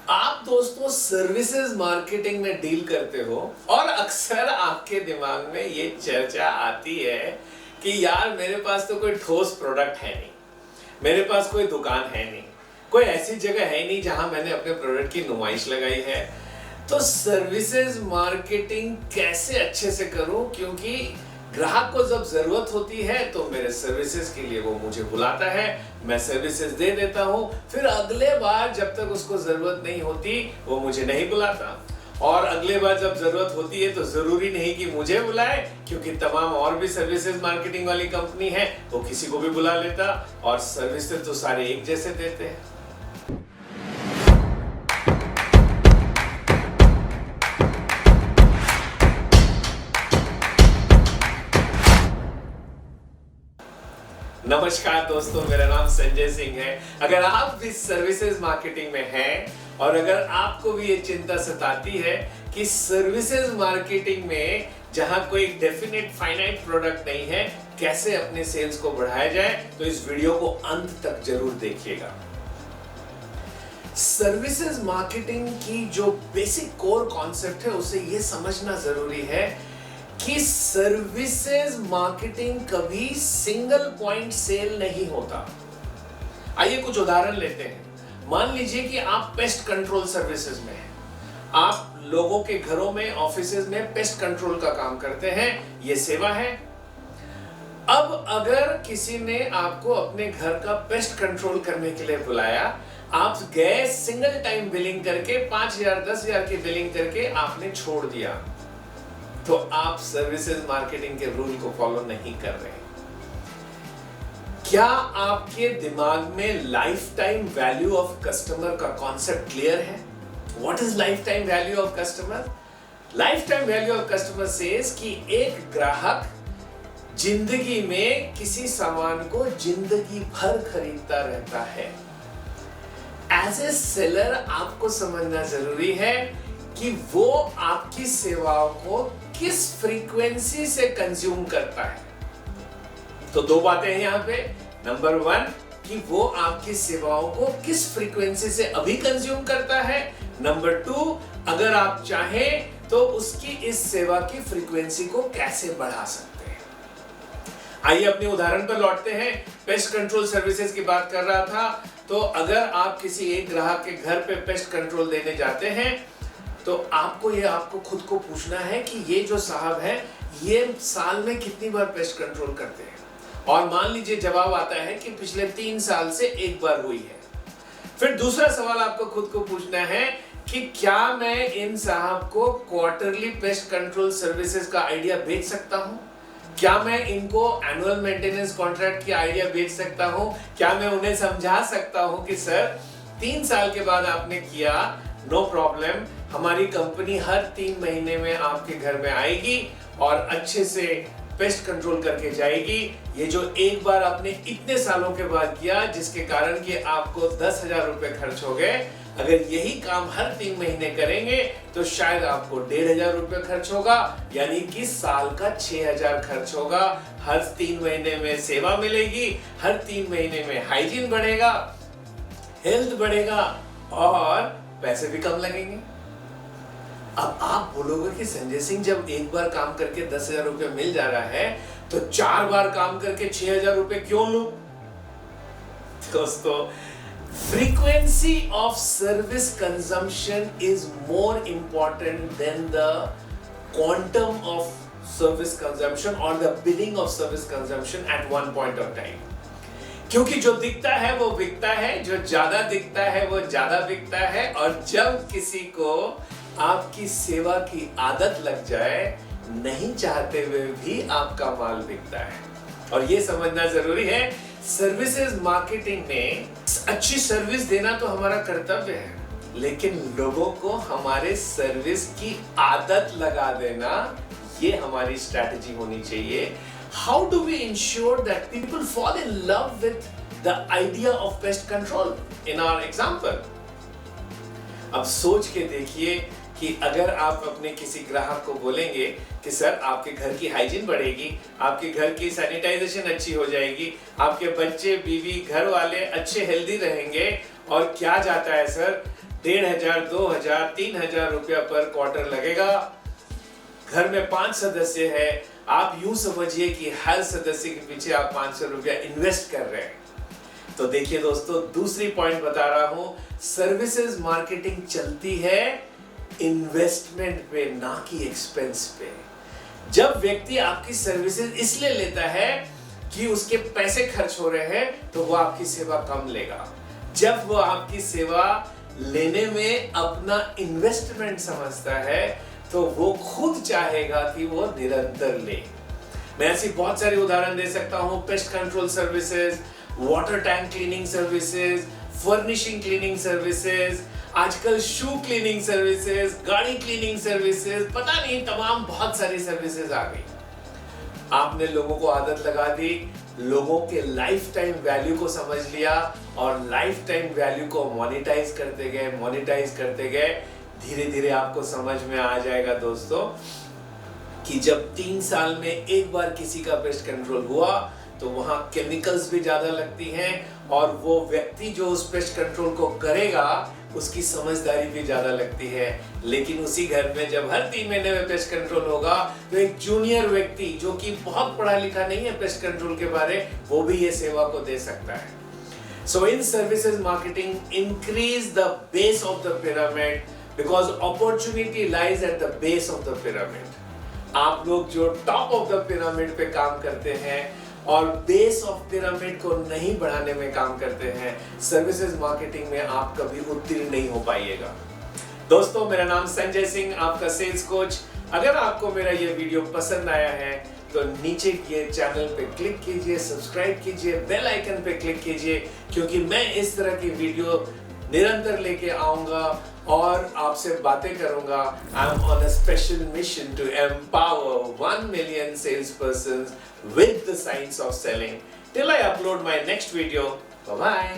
आप दोस्तों services marketing में डील करते हो और अक्सर आपके दिमाग में ये चर्चा आती है कि यार मेरे पास तो कोई ठोस प्रोडक्ट है नहीं, मेरे पास कोई दुकान है नहीं, कोई ऐसी जगह है नहीं जहां मैंने अपने प्रोडक्ट की नुमाइश लगाई है। तो सर्विसेज मार्केटिंग कैसे अच्छे से करूं, क्योंकि ग्राहक को जब जरूरत होती है तो मेरे सर्विसेज के लिए वो मुझे बुलाता है, मैं सर्विसेज दे देता हूं, फिर अगले बार जब तक उसको जरूरत नहीं होती वो मुझे नहीं बुलाता, और अगले बार जब जरूरत होती है तो जरूरी नहीं कि मुझे बुलाए, क्योंकि तमाम और भी सर्विसेज मार्केटिंग वाली कंपनी है, वो किसी को भी बुला लेता और सर्विसेज तो सारे एक जैसे देते हैं। नमस्कार दोस्तों, मेरा नाम संजय सिंह है। अगर आप भी सर्विसेज मार्केटिंग में हैं और अगर आपको भी ये चिंता सताती है कि सर्विसेज मार्केटिंग में जहां कोई डेफिनेट फाइनाइट प्रोडक्ट नहीं है, कैसे अपने सेल्स को बढ़ाया जाए, तो इस वीडियो को अंत तक जरूर देखिएगा। सर्विसेज मार्केटिंग की जो बेसिक कोर कॉन्सेप्ट है उसे ये समझना जरूरी है कि सर्विसेज मार्केटिंग कभी सिंगल पॉइंट सेल नहीं होता। आइए कुछ उदाहरण लेते हैं। मान लीजिए कि आप पेस्ट कंट्रोल सर्विसेज में हैं, आप लोगों के घरों में, ऑफिसेज में पेस्ट कंट्रोल का काम करते हैं, ये सेवा है। अब अगर किसी ने आपको अपने घर का पेस्ट कंट्रोल करने के लिए बुलाया, आप गए, सिंगल टाइम बिलिंग करके 5,000 10,000 की बिलिंग करके आपने छोड़ दिया, तो आप सर्विसेज मार्केटिंग के रूल को फॉलो नहीं कर रहे। क्या आपके दिमाग में life time value of customer का कॉन्सेप्ट क्लियर है? What is life time value of customer? Life time value of customer says कि एक ग्राहक जिंदगी में किसी सामान को जिंदगी भर खरीदता रहता है। एज ए सेलर आपको समझना जरूरी है कि वो आपकी सेवाओं को किस फ्रीक्वेंसी से कंज्यूम करता है। तो दो बातें हैं यहां पे। नंबर 1 कि वो आपकी सेवाओं को किस फ्रीक्वेंसी से अभी कंज्यूम करता है। नंबर 2, अगर आप चाहें तो उसकी इस सेवा की फ्रीक्वेंसी को कैसे बढ़ा सकते हैं। आइए अपने उदाहरण पर लौटते हैं। पेस्ट कंट्रोल सर्विसेज की बात कर रहा था। तो अगर आप किसी एक ग्राहक के घर पे पेस्ट कंट्रोल देने जाते हैं तो आपको खुद को पूछना है कि ये जो साहब है ये साल में कितनी बार पेस्ट कंट्रोल करते हैं, और मान लीजिए जवाब आता है कि पिछले 3 साल से एक बार हुई है। फिर दूसरा सवाल आपको खुद को पूछना है कि क्या मैं इन साहब को क्वार्टरली पेस्ट कंट्रोल सर्विसेज का आइडिया बेच सकता हूं? क्या मैं इनको एनुअल मेंटेनेंस कॉन्ट्रैक्ट की आइडिया बेच सकता हूं? क्या मैं उन्हें समझा सकता हूं कि सर 3 साल के बाद आपने किया, नो प्रॉब्लम, हमारी कंपनी हर 3 महीने में आपके घर में आएगी और अच्छे से पेस्ट कंट्रोल करके जाएगी। ये जो एक बार आपने इतने सालों के बाद किया, जिसके कारण कि आपको 10,000 रुपए खर्च हो गए, अगर यही काम हर 3 महीने करेंगे तो शायद आपको 1,500 रुपए खर्च होगा, यानी कि साल का 6,000 खर्च होगा। हर 3 महीने में सेवा मिलेगी, हर 3 महीने में हाइजीन बढ़ेगा, हेल्थ बढ़ेगा और पैसे भी कम लगेंगे। अब आप बोलोगे कि संजय सिंह, जब एक बार काम करके 10,000 रुपए मिल जा रहा है तो 4 बार काम करके 6,000 रुपए क्यों लूं? दोस्तों, frequency of service consumption is more important than the quantum of service consumption और the billing of service consumption at one point of time. क्योंकि जो दिखता है वो बिकता है, जो ज्यादा दिखता है वो ज्यादा बिकता है, और जब किसी को आपकी सेवा की आदत लग जाए, नहीं चाहते हुए भी आपका माल बिकता है। और ये समझना जरूरी है, सर्विसेज मार्केटिंग में अच्छी सर्विस देना तो हमारा कर्तव्य है, लेकिन लोगों को हमारे सर्विस की आदत लगा देना, ये हमारी स्ट्रैटेजी होनी चाहिए। How do we ensure that people fall in love with the idea of pest control in our example? अब सोच के देखिए कि अगर आप अपने किसी ग्राहक को बोलेंगे कि सर आपके घर की हाइजीन बढ़ेगी, आपके घर की सैनिटाइजेशन अच्छी हो जाएगी, आपके बच्चे, बीवी, घर वाले अच्छे हेल्दी रहेंगे, और क्या जाता है सर, 1,500, 2,000, 3,000 रुपया पर क्वार्टर लगेगा। घर में 5 सदस्य है, आप यूं समझिए कि हर सदस्य के पीछे आप 500 रुपया इन्वेस्ट कर रहे हैं। तो देखिए दोस्तों, दूसरी पॉइंट बता रहा हूं, सर्विसेज मार्केटिंग चलती है इन्वेस्टमेंट पे, ना कि एक्सपेंस पे। जब व्यक्ति आपकी सर्विसेज इसलिए लेता है कि उसके पैसे खर्च हो रहे हैं, तो वो आपकी सेवा कम लेगा। जब वो आपकी सेवा लेने में अपना इन्वेस्टमेंट समझता है, तो वो खुद चाहेगा कि वो निरंतर ले। मैं ऐसी बहुत सारी उदाहरण दे सकता हूं, pest control services, water tank cleaning services, furnishing cleaning services, आजकल शू क्लीनिंग सर्विसेज, गाड़ी क्लीनिंग सर्विसेज, पता नहीं तमाम बहुत सारी सर्विसेज आ गई। आपने लोगों को आदत लगा दी, लोगों के लाइफ टाइम वैल्यू को समझ लिया और लाइफ टाइम वैल्यू को मोनेटाइज करते गए। धीरे धीरे आपको समझ में आ जाएगा दोस्तों कि जब 3 साल में एक बार किसी का पेस्ट कंट्रोल हुआ, तो वहां केमिकल्स भी ज्यादा लगती हैं और वो व्यक्ति जो उस पेस्ट कंट्रोल को करेगा उसकी समझदारी भी ज्यादा लगती है। लेकिन उसी घर में जब हर 3 महीने में पेस्ट कंट्रोल होगा, तो एक जूनियर व्यक्ति जो कि बहुत पढ़ा लिखा नहीं है पेस्ट कंट्रोल के बारे, वो भी ये सेवा को दे सकता है। So in services marketing, increase the base of the pyramid because opportunity lies at the base of the pyramid. आप लोग जो टॉप ऑफ द पिरामिड पे काम करते हैं और बेस ऑफ पिरामिड को नहीं बढ़ाने में काम करते हैं, सर्विसेज मार्केटिंग में आप कभी उत्तीर्ण नहीं हो पाइएगा। दोस्तों, मेरा नाम संजय सिंह, आपका सेल्स कोच। अगर आपको मेरा ये वीडियो पसंद आया है तो नीचे के चैनल पे क्लिक कीजिए, सब्सक्राइब कीजिए, बेल आइकन पे क्लिक कीजिए, क्योंकि मैं इस तरह की वीडियो निरंतर लेके आऊंगा और आपसे बातें करूंगा। I am on a special mission to empower 1 million salespersons with the science of selling. Till I upload my next video, bye bye.